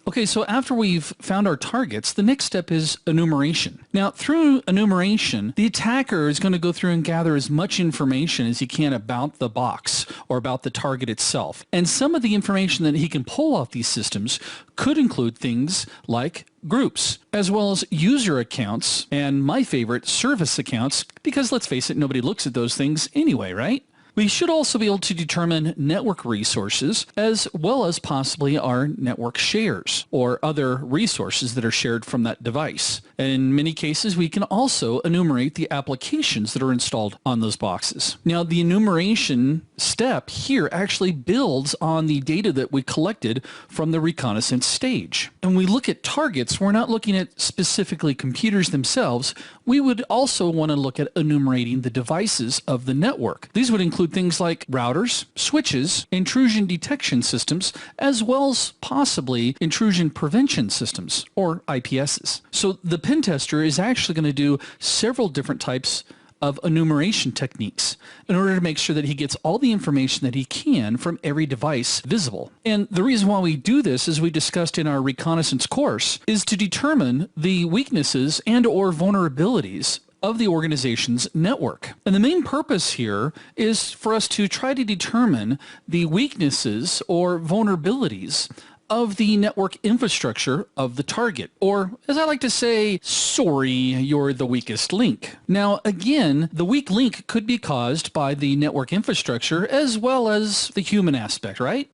Okay, so after we've found our targets, the next step is enumeration. Now, through enumeration, the attacker is going to go through and gather as much information as he can about the box or about the target itself. And some of the information that he can pull off these systems could include things like groups, as well as user accounts, and my favorite, service accounts, because let's face it, nobody looks at those things anyway, right? We should also be able to determine network resources as well as possibly our network shares or other resources that are shared from that device. And in many cases, we can also enumerate the applications that are installed on those boxes. Now, the enumeration step here actually builds on the data that we collected from the reconnaissance stage. And we look at targets, we're not looking at specifically computers themselves. We would also want to look at enumerating the devices of the network. These would include things like routers, switches, intrusion detection systems, as well as possibly intrusion prevention systems, or IPSs. So the pen tester is actually going to do several different types of enumeration techniques in order to make sure that he gets all the information that he can from every device visible. And the reason why we do this, as we discussed in our reconnaissance course, is to determine the weaknesses and or vulnerabilities of the organization's network. And the main purpose here is for us to try to determine the weaknesses or vulnerabilities of the network infrastructure of the target. Or, as I like to say, sorry, you're the weakest link. Now, again, the weak link could be caused by the network infrastructure as well as the human aspect, right?